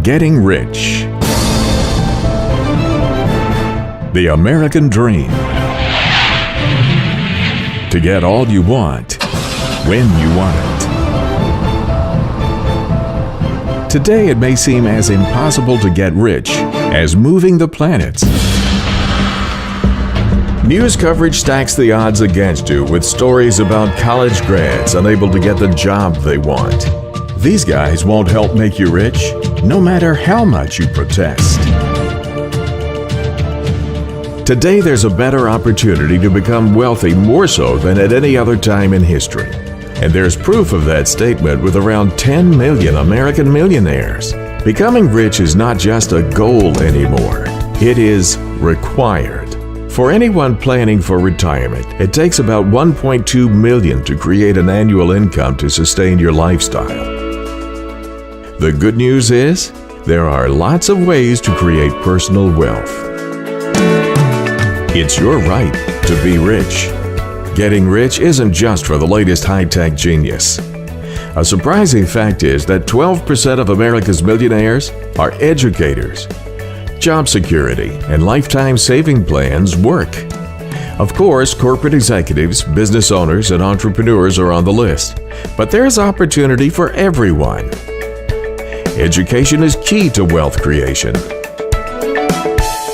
Getting rich. The American dream. To get all you want, when you want it. Today it may seem as impossible to get rich as moving the planets. News coverage stacks the odds against you with stories about college grads unable to get the job they want. These guys won't help make you rich, no matter how much you protest. Today there's a better opportunity to become wealthy more so than at any other time in history. And there's proof of that statement with around 10 million American millionaires. Becoming rich is not just a goal anymore, it is required. For anyone planning for retirement, it takes about 1.2 million to create an annual income to sustain your lifestyle. The good news is, there are lots of ways to create personal wealth. It's your right to be rich. Getting rich isn't just for the latest high-tech genius. A surprising fact is that 12% of America's millionaires are educators. Job security and lifetime saving plans work. Of course, corporate executives, business owners, and entrepreneurs are on the list, but there's opportunity for everyone. Education is key to wealth creation.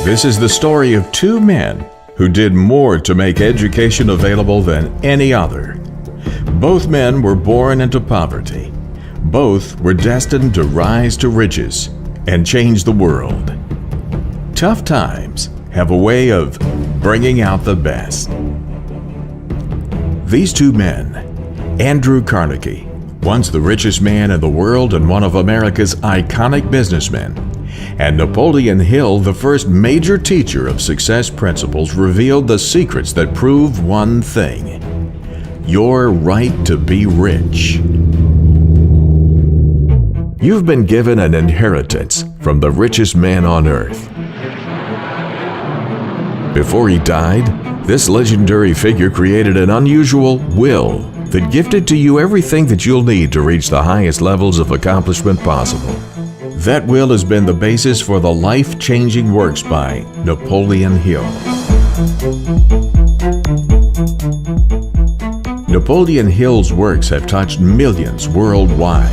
This is the story of two men who did more to make education available than any other. Both men were born into poverty. Both were destined to rise to riches and change the world. Tough times have a way of bringing out the best. These two men, Andrew Carnegie, once the richest man in the world and one of America's iconic businessmen, and Napoleon Hill, the first major teacher of success principles, revealed the secrets that prove one thing: your right to be rich. You've been given an inheritance from the richest man on earth. Before he died, this legendary figure created an unusual will that gifted to you everything that you'll need to reach the highest levels of accomplishment possible. That will has been the basis for the life-changing works by Napoleon Hill. Napoleon Hill's works have touched millions worldwide.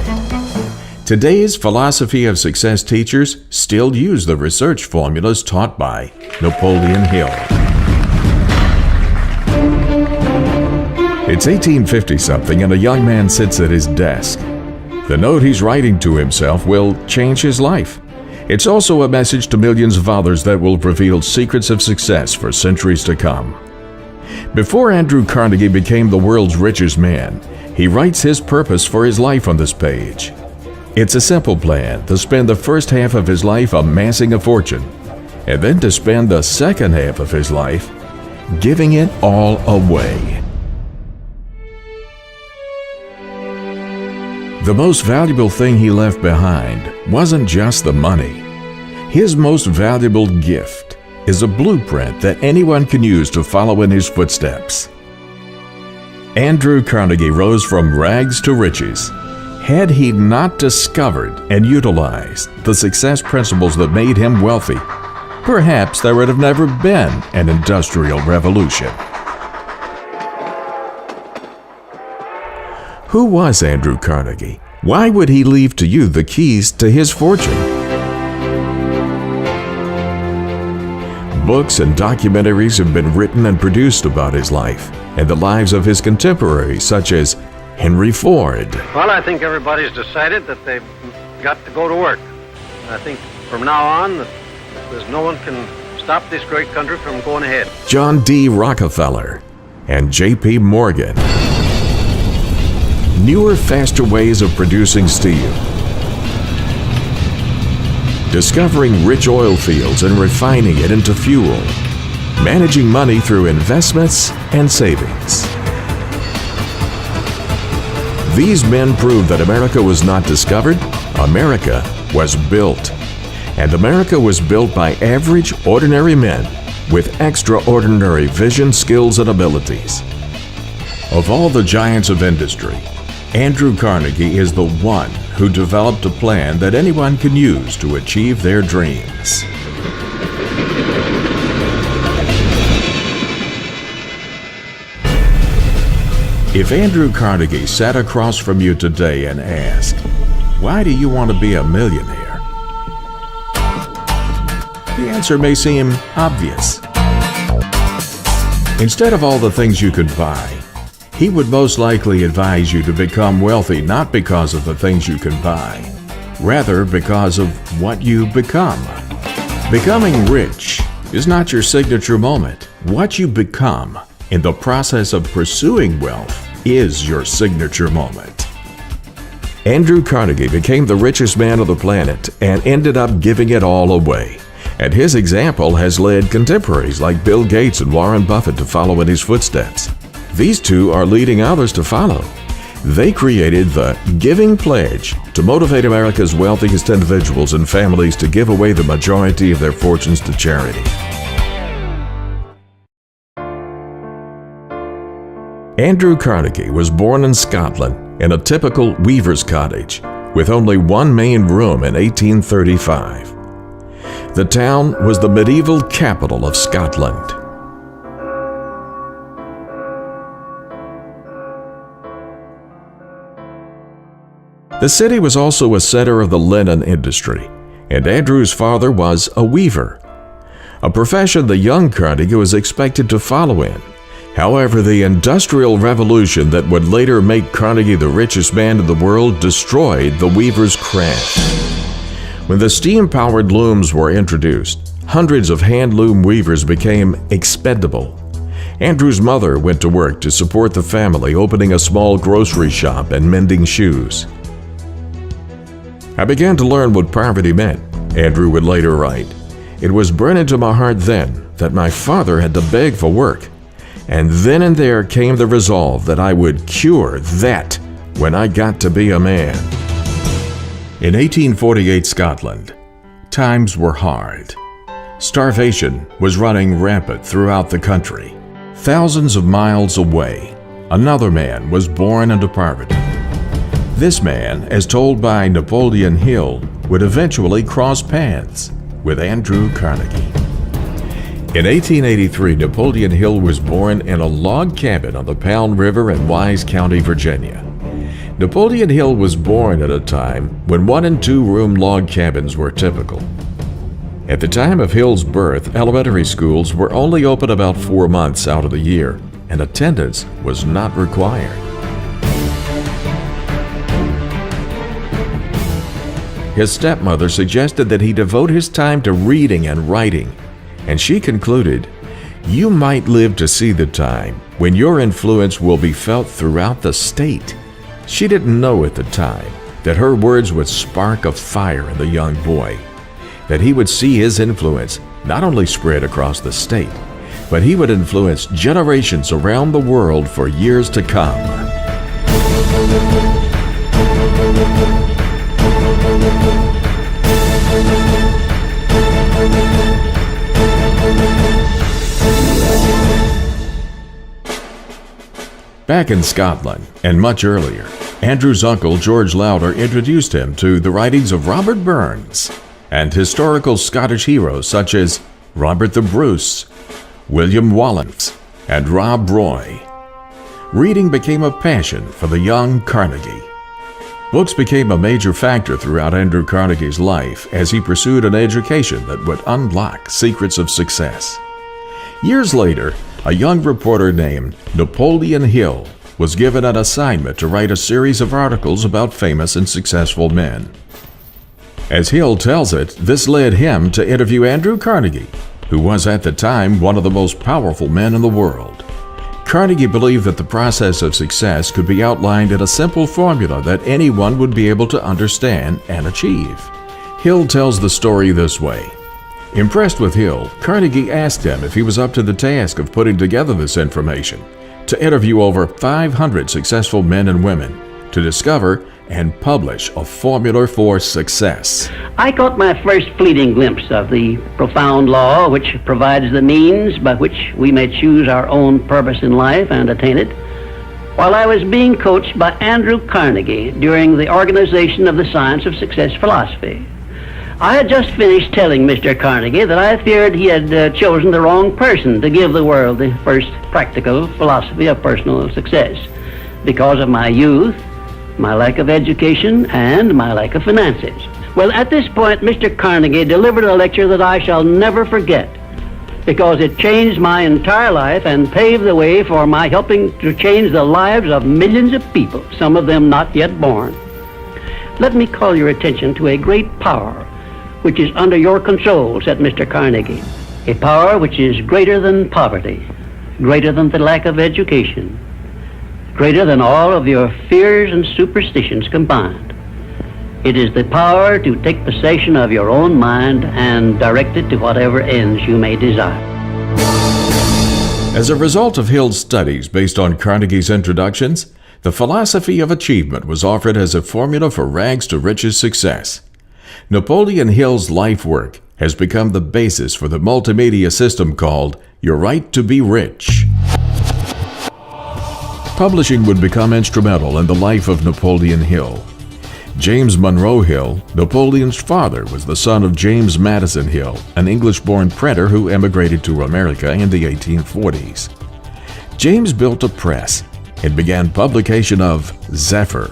Today's philosophy of success teachers still use the research formulas taught by Napoleon Hill. It's 1850-something and a young man sits at his desk. The note he's writing to himself will change his life. It's also a message to millions of others that will reveal secrets of success for centuries to come. Before Andrew Carnegie became the world's richest man, he writes his purpose for his life on this page. It's a simple plan to spend the first half of his life amassing a fortune, and then to spend the second half of his life giving it all away. The most valuable thing he left behind wasn't just the money. His most valuable gift is a blueprint that anyone can use to follow in his footsteps. Andrew Carnegie rose from rags to riches. Had he not discovered and utilized the success principles that made him wealthy, perhaps there would have never been an industrial revolution. Who was Andrew Carnegie? Why would he leave to you the keys to his fortune? Books and documentaries have been written and produced about his life and the lives of his contemporaries, such as Henry Ford. Well, I think everybody's decided that they've got to go to work. I think from now on, there's no one can stop this great country from going ahead. John D. Rockefeller and J.P. Morgan. Newer, faster ways of producing steel. Discovering rich oil fields and refining it into fuel. Managing money through investments and savings. These men proved that America was not discovered, America was built. And America was built by average, ordinary men with extraordinary vision, skills, and abilities. Of all the giants of industry, Andrew Carnegie is the one who developed a plan that anyone can use to achieve their dreams. If Andrew Carnegie sat across from you today and asked, "Why do you want to be a millionaire?" the answer may seem obvious. Instead of all the things you could buy, he would most likely advise you to become wealthy not because of the things you can buy, rather because of what you become. Becoming rich is not your signature moment. What you become in the process of pursuing wealth is your signature moment. Andrew Carnegie became the richest man on the planet and ended up giving it all away. And his example has led contemporaries like Bill Gates and Warren Buffett to follow in his footsteps. These two are leading others to follow. They created the Giving Pledge to motivate America's wealthiest individuals and families to give away the majority of their fortunes to charity. Andrew Carnegie was born in Scotland in a typical weaver's cottage with only one main room in 1835. The town was the medieval capital of Scotland. The city was also a center of the linen industry, and Andrew's father was a weaver, a profession the young Carnegie was expected to follow in. However, the Industrial Revolution that would later make Carnegie the richest man in the world destroyed the weaver's craft. When the steam-powered looms were introduced, hundreds of hand-loom weavers became expendable. Andrew's mother went to work to support the family, opening a small grocery shop and mending shoes. "I began to learn what poverty meant," Andrew would later write. "It was burned into my heart then that my father had to beg for work. And then and there came the resolve that I would cure that when I got to be a man." In 1848 Scotland, times were hard. Starvation was running rampant throughout the country. Thousands of miles away, another man was born into poverty. This man, as told by Napoleon Hill, would eventually cross paths with Andrew Carnegie. In 1883, Napoleon Hill was born in a log cabin on the Pound River in Wise County, Virginia. Napoleon Hill was born at a time when 1- and 2-room log cabins were typical. At the time of Hill's birth, elementary schools were only open about 4 months out of the year, and attendance was not required. His stepmother suggested that he devote his time to reading and writing, and she concluded, "You might live to see the time when your influence will be felt throughout the state." She didn't know at the time that her words would spark a fire in the young boy, that he would see his influence not only spread across the state, but he would influence generations around the world for years to come. Back in Scotland, and much earlier, Andrew's uncle George Lauder introduced him to the writings of Robert Burns and historical Scottish heroes such as Robert the Bruce, William Wallace, and Rob Roy. Reading became a passion for the young Carnegie. Books became a major factor throughout Andrew Carnegie's life as he pursued an education that would unlock secrets of success. Years later, a young reporter named Napoleon Hill was given an assignment to write a series of articles about famous and successful men. As Hill tells it, this led him to interview Andrew Carnegie, who was at the time one of the most powerful men in the world. Carnegie believed that the process of success could be outlined in a simple formula that anyone would be able to understand and achieve. Hill tells the story this way. Impressed with Hill, Carnegie asked him if he was up to the task of putting together this information, to interview over 500 successful men and women, to discover and publish a formula for success. I caught my first fleeting glimpse of the profound law which provides the means by which we may choose our own purpose in life and attain it, while I was being coached by Andrew Carnegie during the organization of the Science of Success philosophy. I had just finished telling Mr. Carnegie that I feared he had chosen the wrong person to give the world the first practical philosophy of personal success because of my youth, my lack of education, and my lack of finances. Well, at this point, Mr. Carnegie delivered a lecture that I shall never forget because it changed my entire life and paved the way for my helping to change the lives of millions of people, some of them not yet born. Let me call your attention to a great power which is under your control, said Mr. Carnegie. A power which is greater than poverty, greater than the lack of education, greater than all of your fears and superstitions combined. It is the power to take possession of your own mind and direct it to whatever ends you may desire. As a result of Hill's studies based on Carnegie's introductions, the philosophy of achievement was offered as a formula for rags to riches success. Napoleon Hill's life work has become the basis for the multimedia system called Your Right to Be Rich. Publishing would become instrumental in the life of Napoleon Hill. James Monroe Hill, Napoleon's father, was the son of James Madison Hill, an English-born printer who emigrated to America in the 1840s. James built a press and began publication of Zephyr,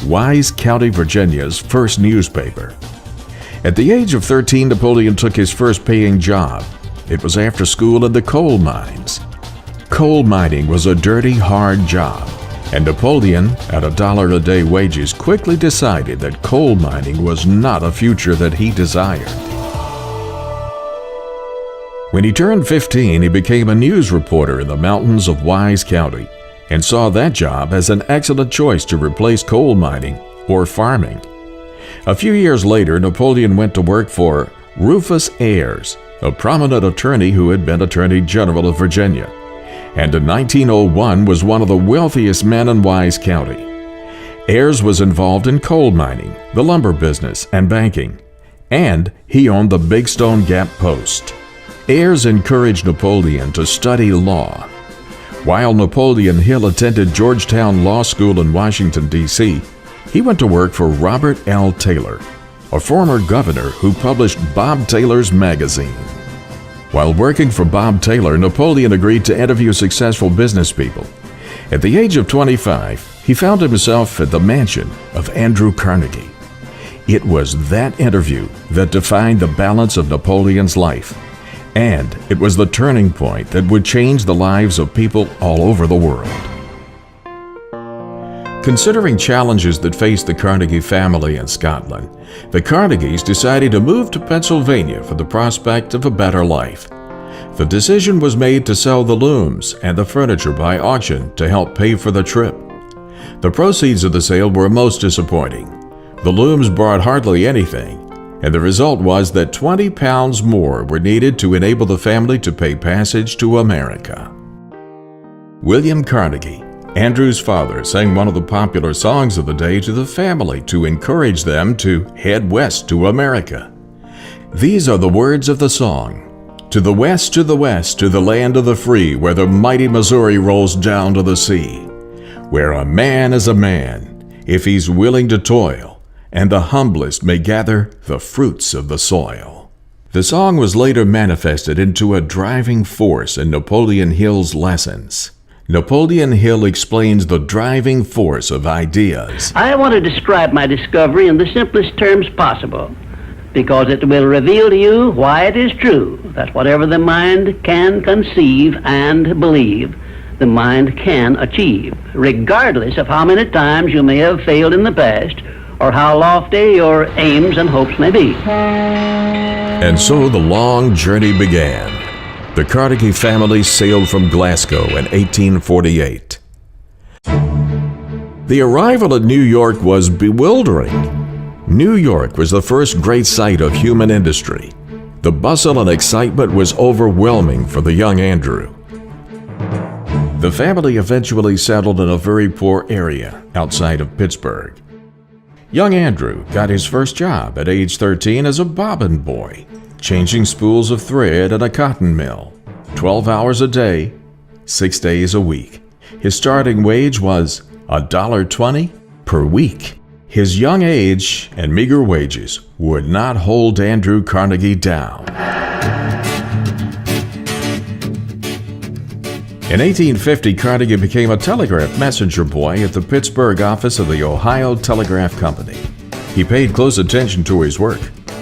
Wise County, Virginia's first newspaper. At the age of 13, Napoleon took his first paying job. It was after school in the coal mines. Coal mining was a dirty, hard job, and Napoleon, at $1 a day wages, quickly decided that coal mining was not a future that he desired. When he turned 15, he became a news reporter in the mountains of Wise County and saw that job as an excellent choice to replace coal mining or farming. A few years later, Napoleon went to work for Rufus Ayres, a prominent attorney who had been Attorney General of Virginia, and in 1901 was one of the wealthiest men in Wise County. Ayres was involved in coal mining, the lumber business, and banking, and he owned the Big Stone Gap Post. Ayres encouraged Napoleon to study law. While Napoleon Hill attended Georgetown Law School in Washington, D.C., he went to work for Robert L. Taylor, a former governor who published Bob Taylor's magazine. While working for Bob Taylor, Napoleon agreed to interview successful business people. At the age of 25, he found himself at the mansion of Andrew Carnegie. It was that interview that defined the balance of Napoleon's life, and it was the turning point that would change the lives of people all over the world. Considering challenges that faced the Carnegie family in Scotland, the Carnegies decided to move to Pennsylvania for the prospect of a better life. The decision was made to sell the looms and the furniture by auction to help pay for the trip. The proceeds of the sale were most disappointing. The looms brought hardly anything, and the result was that 20 pounds more were needed to enable the family to pay passage to America. William Carnegie, Andrew's father, sang one of the popular songs of the day to the family to encourage them to head west to America. These are the words of the song. To the west, to the land of the free, where the mighty Missouri rolls down to the sea, where a man is a man, if he's willing to toil, and the humblest may gather the fruits of the soil. The song was later manifested into a driving force in Napoleon Hill's lessons. Napoleon Hill explains the driving force of ideas. I want to describe my discovery in the simplest terms possible, because it will reveal to you why it is true that whatever the mind can conceive and believe, the mind can achieve, regardless of how many times you may have failed in the past or how lofty your aims and hopes may be. And so the long journey began. The Carnegie family sailed from Glasgow in 1848. The arrival at New York was bewildering. New York was the first great site of human industry. The bustle and excitement was overwhelming for the young Andrew. The family eventually settled in a very poor area outside of Pittsburgh. Young Andrew got his first job at age 13 as a bobbin boy, changing spools of thread at a cotton mill, 12 hours a day, 6 days a week. His starting wage was $1.20 per week. His young age and meager wages would not hold Andrew Carnegie down. In 1850, Carnegie became a telegraph messenger boy at the Pittsburgh office of the Ohio Telegraph Company. He paid close attention to his work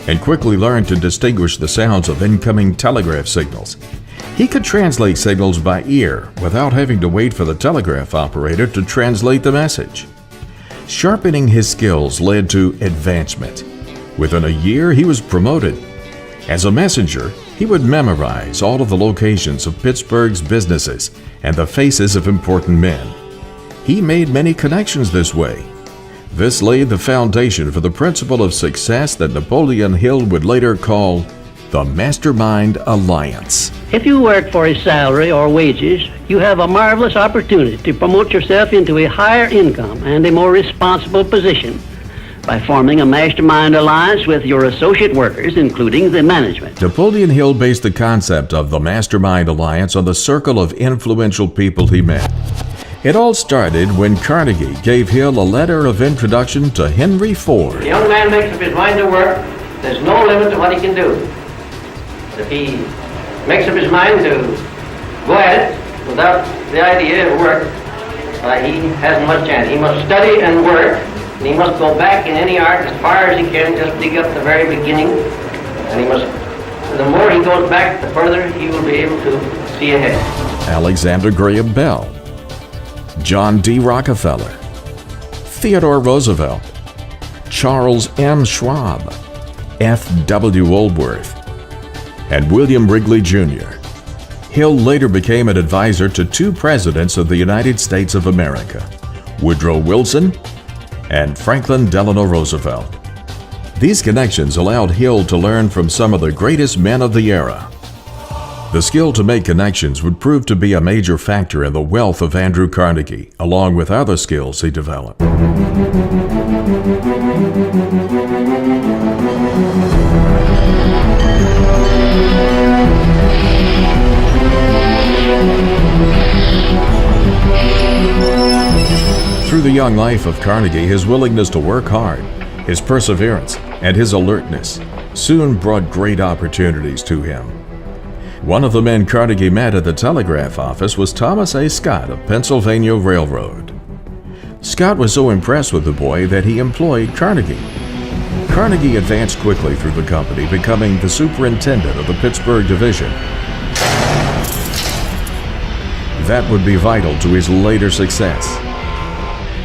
and quickly learned to distinguish the sounds of incoming telegraph signals. He could translate signals by ear without having to wait for the telegraph operator to translate the message. Sharpening his skills led to advancement. Within a year, he was promoted. As a messenger, he would memorize all of the locations of Pittsburgh's businesses and the faces of important men. He made many connections this way. This laid the foundation for the principle of success that Napoleon Hill would later call the Mastermind Alliance. If you work for a salary or wages, you have a marvelous opportunity to promote yourself into a higher income and a more responsible position by forming a mastermind alliance with your associate workers, including the management. Napoleon Hill based the concept of the Mastermind Alliance on the circle of influential people he met. It all started when Carnegie gave Hill a letter of introduction to Henry Ford. The young man makes up his mind to work. There's no limit to what he can do. But if he makes up his mind to go at it without the idea of work, he hasn't much chance. He must study and work, and he must go back in any art as far as he can, just dig up the very beginning. And he must, the more he goes back, the further he will be able to see ahead. Alexander Graham Bell, John D. Rockefeller, Theodore Roosevelt, Charles M. Schwab, F.W. Woolworth, and William Wrigley Jr. Hill later became an advisor to two presidents of the United States of America, Woodrow Wilson and Franklin Delano Roosevelt. These connections allowed Hill to learn from some of the greatest men of the era. The skill to make connections would prove to be a major factor in the wealth of Andrew Carnegie, along with other skills he developed. Through the young life of Carnegie, his willingness to work hard, his perseverance, and his alertness soon brought great opportunities to him. One of the men Carnegie met at the telegraph office was Thomas A. Scott of Pennsylvania Railroad. Scott was so impressed with the boy that he employed Carnegie. Carnegie advanced quickly through the company, becoming the superintendent of the Pittsburgh division. That would be vital to his later success.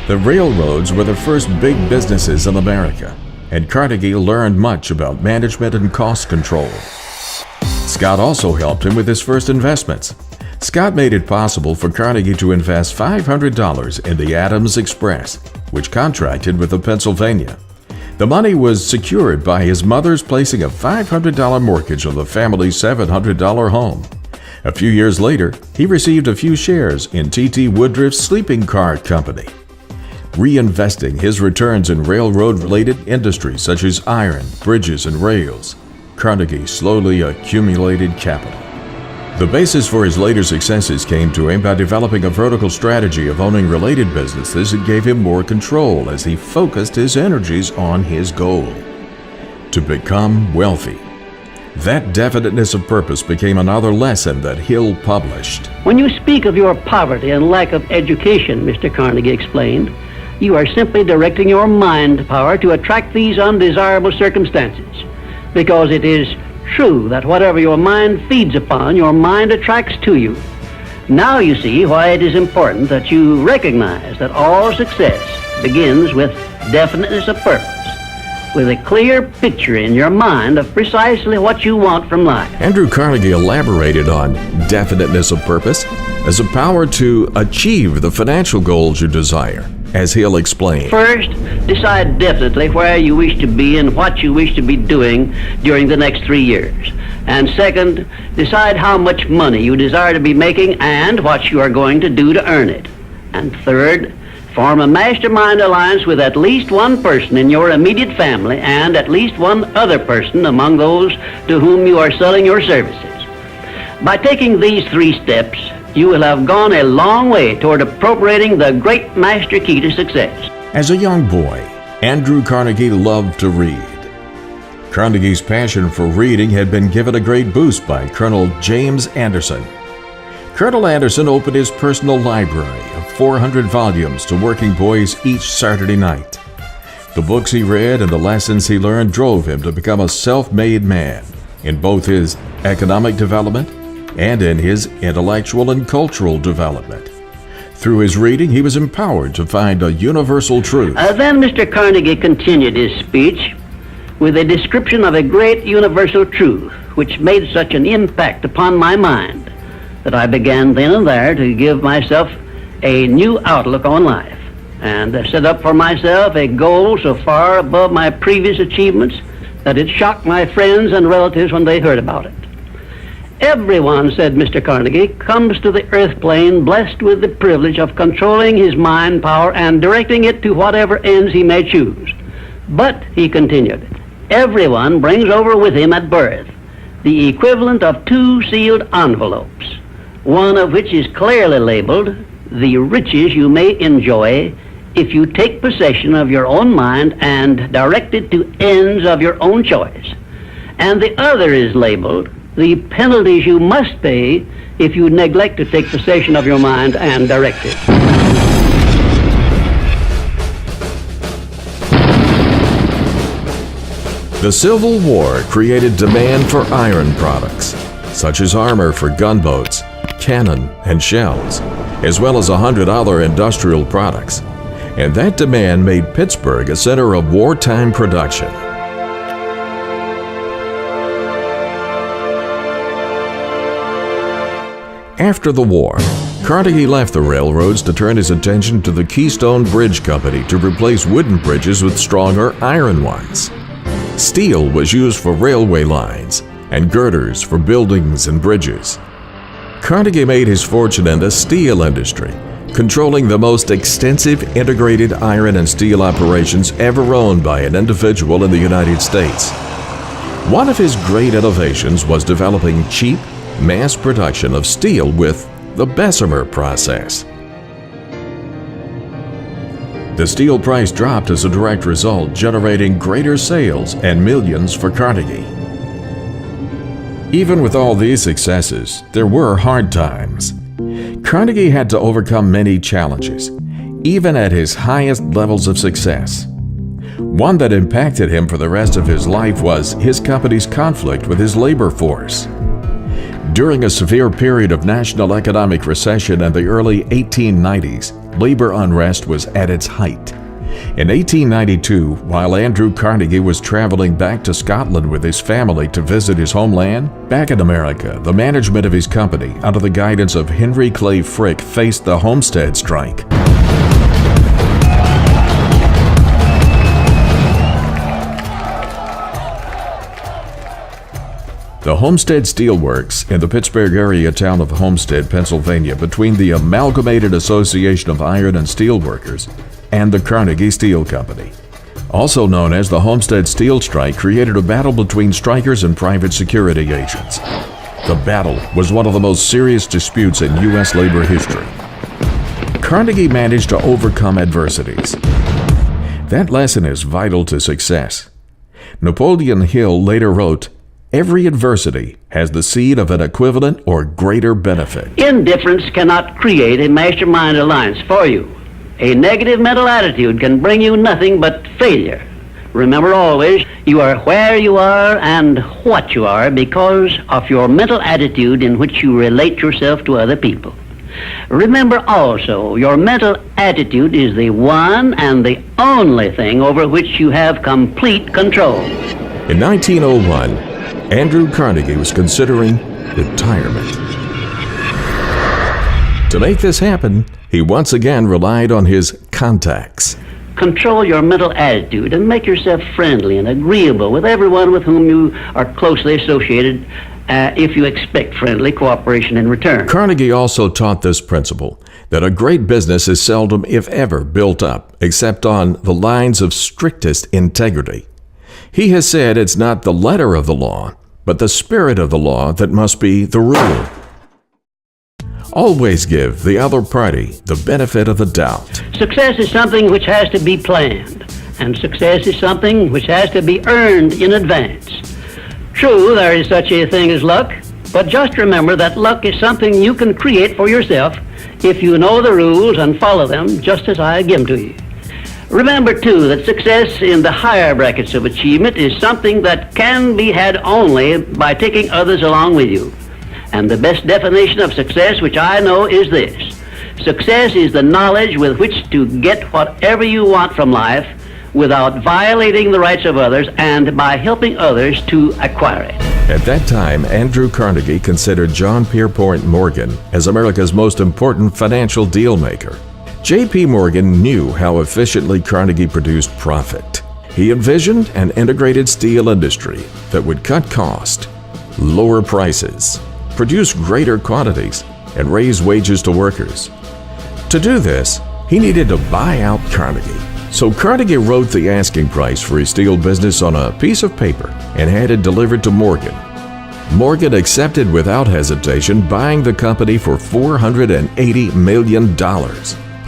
The railroads were the first big businesses in America, and Carnegie learned much about management and cost control. Scott also helped him with his first investments. Scott made it possible for Carnegie to invest $500 in the Adams Express, which contracted with the Pennsylvania. The money was secured by his mother's placing a $500 mortgage on the family's $700 home. A few years later, he received a few shares in T.T. Woodruff's sleeping car company. Reinvesting his returns in railroad-related industries such as iron, bridges, and rails, Carnegie slowly accumulated capital. The basis for his later successes came to him by developing a vertical strategy of owning related businesses that gave him more control as he focused his energies on his goal: to become wealthy. That definiteness of purpose became another lesson that Hill published. When you speak of your poverty and lack of education, Mr. Carnegie explained, you are simply directing your mind power to attract these undesirable circumstances, because it is true that whatever your mind feeds upon, your mind attracts to you. Now you see why it is important that you recognize that all success begins with definiteness of purpose, with a clear picture in your mind of precisely what you want from life. Andrew Carnegie elaborated on definiteness of purpose as a power to achieve the financial goals you desire, as Hill explained. First, decide definitely where you wish to be and what you wish to be doing during the next 3 years. And second, decide how much money you desire to be making and what you are going to do to earn it. And third, form a mastermind alliance with at least one person in your immediate family and at least one other person among those to whom you are selling your services. By taking these 3 steps, you will have gone a long way toward appropriating the great master key to success. As a young boy, Andrew Carnegie loved to read. Carnegie's passion for reading had been given a great boost by Colonel James Anderson. Colonel Anderson opened his personal library of 400 volumes to working boys each Saturday night. The books he read and the lessons he learned drove him to become a self-made man in both his economic development and in his intellectual and cultural development. Through his reading, he was empowered to find a universal truth. Then Mr. Carnegie continued his speech with a description of a great universal truth which made such an impact upon my mind that I began then and there to give myself a new outlook on life and set up for myself a goal so far above my previous achievements that it shocked my friends and relatives when they heard about it. Everyone, said Mr. Carnegie, comes to the earth plane blessed with the privilege of controlling his mind power and directing it to whatever ends he may choose. But, he continued, everyone brings over with him at birth the equivalent of 2 sealed envelopes, one of which is clearly labeled, the riches you may enjoy if you take possession of your own mind and direct it to ends of your own choice. And the other is labeled, the penalties you must pay if you neglect to take possession of your mind and direct it. The Civil War created demand for iron products, such as armor for gunboats, cannon, and shells, as well as 100 other industrial products. And that demand made Pittsburgh a center of wartime production. After the war, Carnegie left the railroads to turn his attention to the Keystone Bridge Company to replace wooden bridges with stronger iron ones. Steel was used for railway lines and girders for buildings and bridges. Carnegie made his fortune in the steel industry, controlling the most extensive integrated iron and steel operations ever owned by an individual in the United States. One of his great innovations was developing cheap, mass production of steel with the Bessemer process. The steel price dropped as a direct result, generating greater sales and millions for Carnegie. Even with all these successes, there were hard times. Carnegie had to overcome many challenges, even at his highest levels of success. One that impacted him for the rest of his life was his company's conflict with his labor force. During a severe period of national economic recession in the early 1890s, labor unrest was at its height. In 1892, while Andrew Carnegie was traveling back to Scotland with his family to visit his homeland, back in America, the management of his company, under the guidance of Henry Clay Frick, faced the Homestead Strike. The Homestead Steel Works in the Pittsburgh area town of Homestead, Pennsylvania, between the Amalgamated Association of Iron and Steel Workers and the Carnegie Steel Company, also known as the Homestead Steel Strike, created a battle between strikers and private security agents. The battle was one of the most serious disputes in U.S. labor history. Carnegie managed to overcome adversities. That lesson is vital to success. Napoleon Hill later wrote, "Every adversity has the seed of an equivalent or greater benefit." Indifference cannot create a mastermind alliance for you. A negative mental attitude can bring you nothing but failure. Remember always, you are where you are and what you are because of your mental attitude in which you relate yourself to other people. Remember also, your mental attitude is the one and the only thing over which you have complete control. In 1901, Andrew Carnegie was considering retirement. To make this happen, he once again relied on his contacts. Control your mental attitude and make yourself friendly and agreeable with everyone with whom you are closely associated if you expect friendly cooperation in return. Carnegie also taught this principle, that a great business is seldom, if ever, built up except on the lines of strictest integrity. He has said it's not the letter of the law, but the spirit of the law that must be the rule. Always give the other party the benefit of the doubt. Success is something which has to be planned, and success is something which has to be earned in advance. True, there is such a thing as luck, but just remember that luck is something you can create for yourself if you know the rules and follow them just as I give them to you. Remember, too, that success in the higher brackets of achievement is something that can be had only by taking others along with you. And the best definition of success, which I know, is this. Success is the knowledge with which to get whatever you want from life without violating the rights of others and by helping others to acquire it. At that time, Andrew Carnegie considered John Pierpont Morgan as America's most important financial deal maker. J.P. Morgan knew how efficiently Carnegie produced profit. He envisioned an integrated steel industry that would cut cost, lower prices, produce greater quantities, and raise wages to workers. To do this, he needed to buy out Carnegie. So Carnegie wrote the asking price for his steel business on a piece of paper and had it delivered to Morgan. Morgan accepted without hesitation, buying the company for $480 million.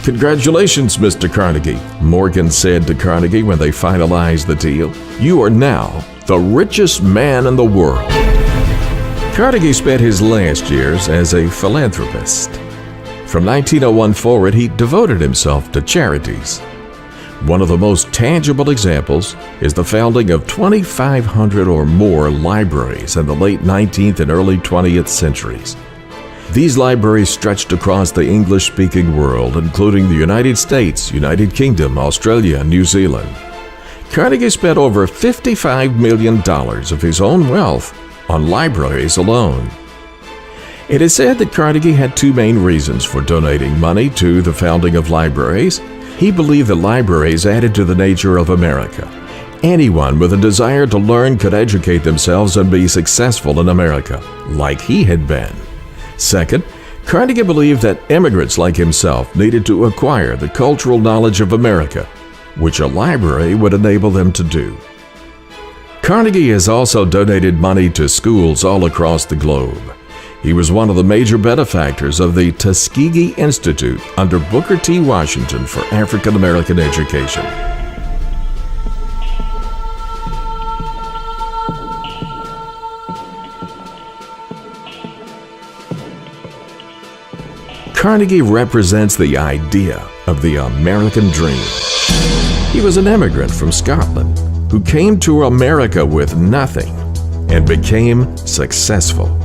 "Congratulations, Mr. Carnegie," Morgan said to Carnegie when they finalized the deal. "You are now the richest man in the world." Carnegie spent his last years as a philanthropist. From 1901 forward, he devoted himself to charities. One of the most tangible examples is the founding of 2,500 or more libraries in the late 19th and early 20th centuries. These libraries stretched across the English-speaking world, including the United States, United Kingdom, Australia, and New Zealand. Carnegie spent over $55 million of his own wealth on libraries alone. It is said that Carnegie had two main reasons for donating money to the founding of libraries. He believed that libraries added to the nature of America. Anyone with a desire to learn could educate themselves and be successful in America, like he had been. Second, Carnegie believed that immigrants like himself needed to acquire the cultural knowledge of America, which a library would enable them to do. Carnegie has also donated money to schools all across the globe. He was one of the major benefactors of the Tuskegee Institute under Booker T. Washington for African American education. Carnegie represents the idea of the American dream. He was an immigrant from Scotland who came to America with nothing and became successful.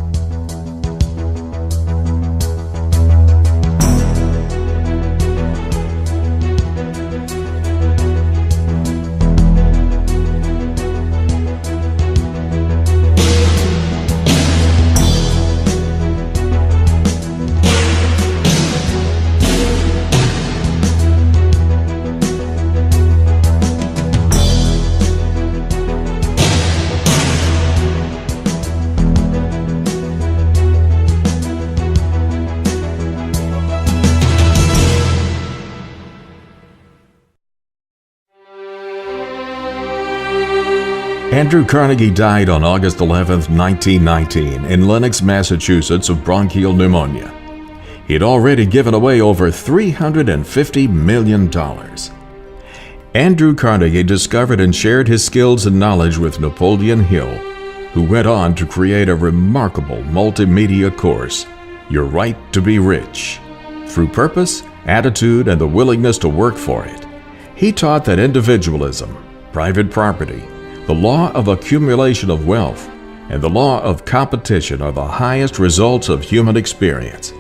Andrew Carnegie died on August 11, 1919, in Lenox, Massachusetts, of bronchial pneumonia. He had already given away over $350 million. Andrew Carnegie discovered and shared his skills and knowledge with Napoleon Hill, who went on to create a remarkable multimedia course, Your Right to Be Rich. Through purpose, attitude, and the willingness to work for it, he taught that individualism, private property, the law of accumulation of wealth, and the law of competition are the highest results of human experience.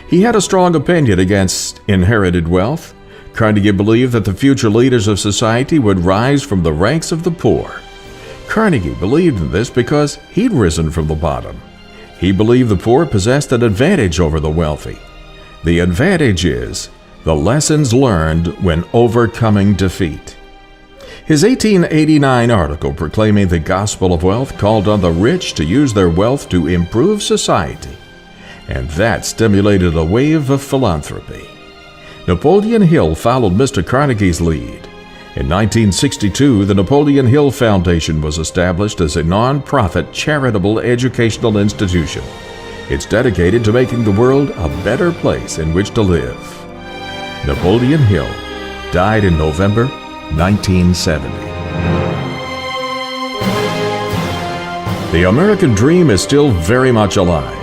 He had a strong opinion against inherited wealth. Carnegie believed that the future leaders of society would rise from the ranks of the poor. Carnegie believed in this because he'd risen from the bottom. He believed the poor possessed an advantage over the wealthy. The advantage is the lessons learned when overcoming defeat. His 1889 article proclaiming the gospel of wealth called on the rich to use their wealth to improve society, and that stimulated a wave of philanthropy. Napoleon Hill followed Mr. Carnegie's lead. In 1962, the Napoleon Hill Foundation was established as a non-profit charitable educational institution. It's dedicated to making the world a better place in which to live. Napoleon Hill died in November 1970. The American dream is still very much alive.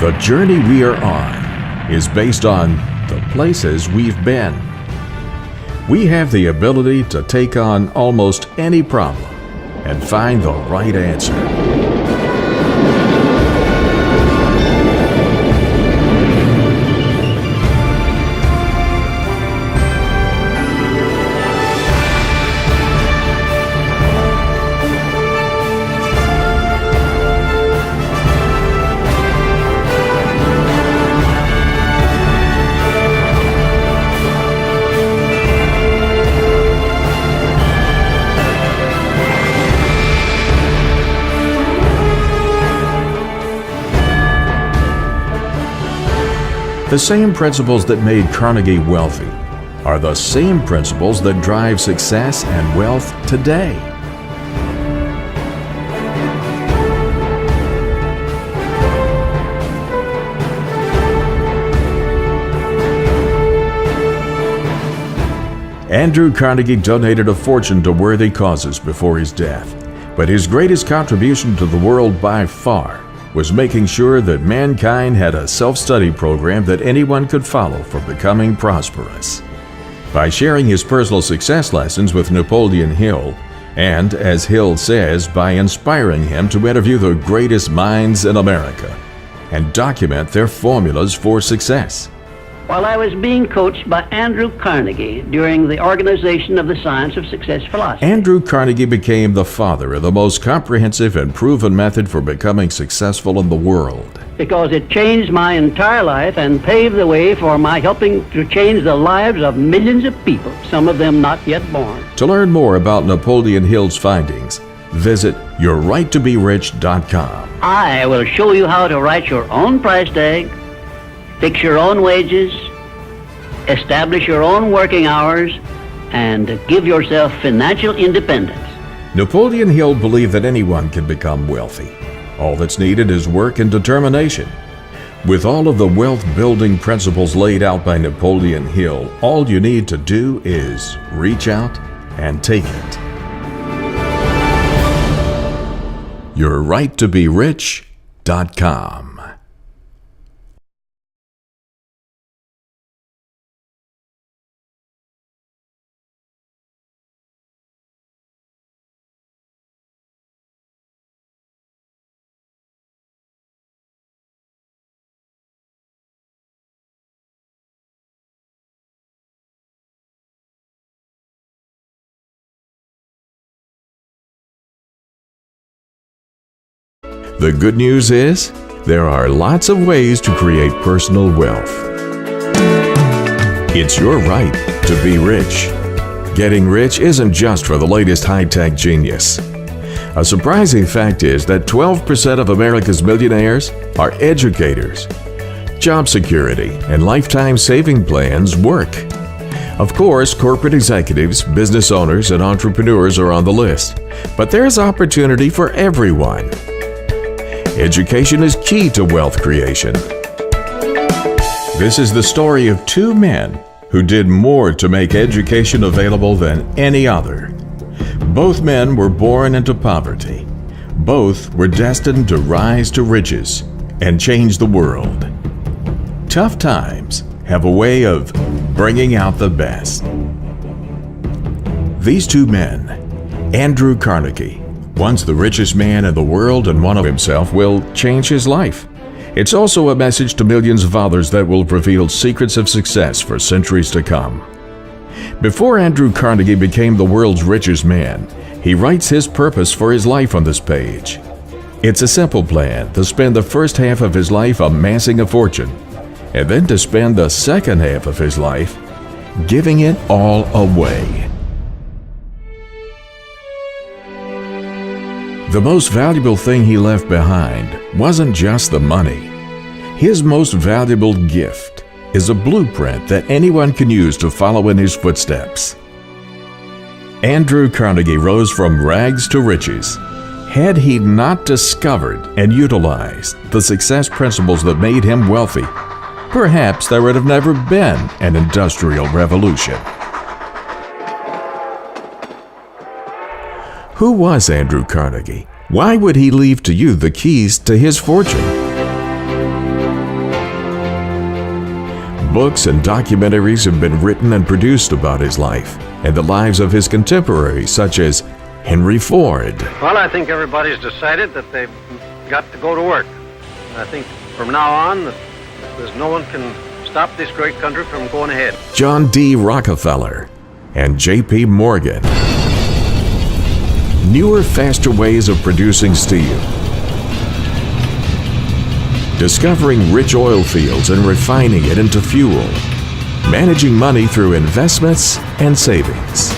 The journey we are on is based on the places we've been. We have the ability to take on almost any problem and find the right answer. The same principles that made Carnegie wealthy are the same principles that drive success and wealth today. Andrew Carnegie donated a fortune to worthy causes before his death, but his greatest contribution to the world by far was making sure that mankind had a self-study program that anyone could follow for becoming prosperous. By sharing his personal success lessons with Napoleon Hill, and, as Hill says, by inspiring him to interview the greatest minds in America and document their formulas for success. While I was being coached by Andrew Carnegie during the organization of the Science of Success philosophy. Andrew Carnegie became the father of the most comprehensive and proven method for becoming successful in the world. Because it changed my entire life and paved the way for my helping to change the lives of millions of people, some of them not yet born. To learn more about Napoleon Hill's findings, visit yourrighttobericht.com. I will show you how to write your own price tag, fix your own wages, establish your own working hours, and give yourself financial independence. Napoleon Hill believed that anyone can become wealthy. All that's needed is work and determination. With all of the wealth-building principles laid out by Napoleon Hill, all you need to do is reach out and take it. yourrighttobericht.com. The good news is, there are lots of ways to create personal wealth. It's your right to be rich. Getting rich isn't just for the latest high-tech genius. A surprising fact is that 12% of America's millionaires are educators. Job security and lifetime saving plans work. Of course, corporate executives, business owners, and entrepreneurs are on the list, but there's opportunity for everyone. Education is key to wealth creation. This is the story of two men who did more to make education available than any other. Both men were born into poverty. Both were destined to rise to riches and change the world. Tough times have a way of bringing out the best. These two men, Andrew Carnegie, once the richest man in the world and one of himself, will change his life. It's also a message to millions of others that will reveal secrets of success for centuries to come. Before Andrew Carnegie became the world's richest man, he writes his purpose for his life on this page. It's a simple plan to spend the first half of his life amassing a fortune, and then to spend the second half of his life giving it all away. The most valuable thing he left behind wasn't just the money. His most valuable gift is a blueprint that anyone can use to follow in his footsteps. Andrew Carnegie rose from rags to riches. Had he not discovered and utilized the success principles that made him wealthy, perhaps there would have never been an industrial revolution. Who was Andrew Carnegie? Why would he leave to you the keys to his fortune? Books and documentaries have been written and produced about his life and the lives of his contemporaries, such as Henry Ford. Well, I think everybody's decided that they've got to go to work. I think from now on, there's no one can stop this great country from going ahead. John D. Rockefeller and J.P. Morgan. Newer, faster ways of producing steel. Discovering rich oil fields and refining it into fuel. Managing money through investments and savings.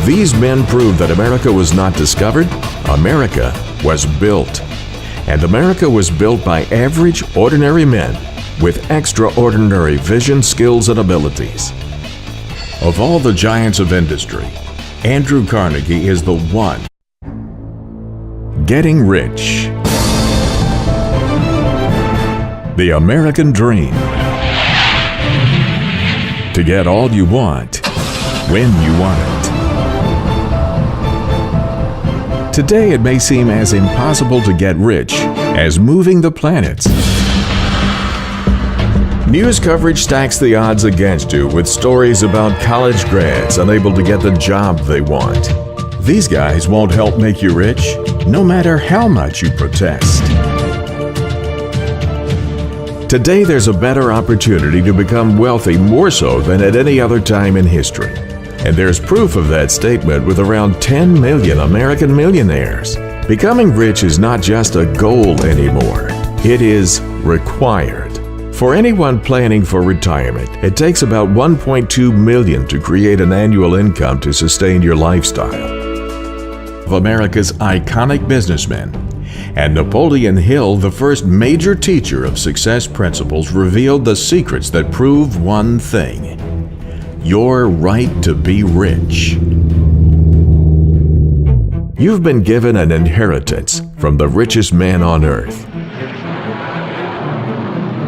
These men proved that America was not discovered, America was built. And America was built by average, ordinary men with extraordinary vision, skills, and abilities. Of all the giants of industry, Andrew Carnegie is the one. Getting rich. The American dream. To get all you want, when you want it. Today it may seem as impossible to get rich as moving the planets. News coverage stacks the odds against you with stories about college grads unable to get the job they want. These guys won't help make you rich, no matter how much you protest. Today there's a better opportunity to become wealthy, more so than at any other time in history. And there's proof of that statement with around 10 million American millionaires. Becoming rich is not just a goal anymore. It is required. For anyone planning for retirement, it takes about $1.2 million to create an annual income to sustain your lifestyle. Of America's iconic businessmen, and Napoleon Hill, the first major teacher of success principles, revealed the secrets that prove one thing: your right to be rich. You've been given an inheritance from the richest man on earth.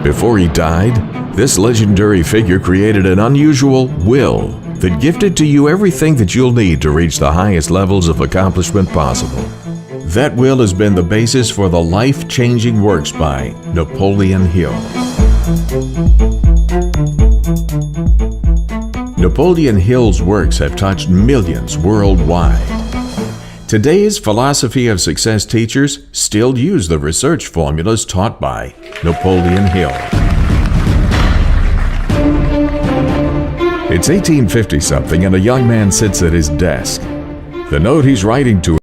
Before he died, this legendary figure created an unusual will that gifted to you everything that you'll need to reach the highest levels of accomplishment possible. That will has been the basis for the life-changing works by Napoleon Hill. Napoleon Hill's works have touched millions worldwide. Today's philosophy of success teachers still use the research formulas taught by Napoleon Hill. It's 1850-something and a young man sits at his desk. The note he's writing to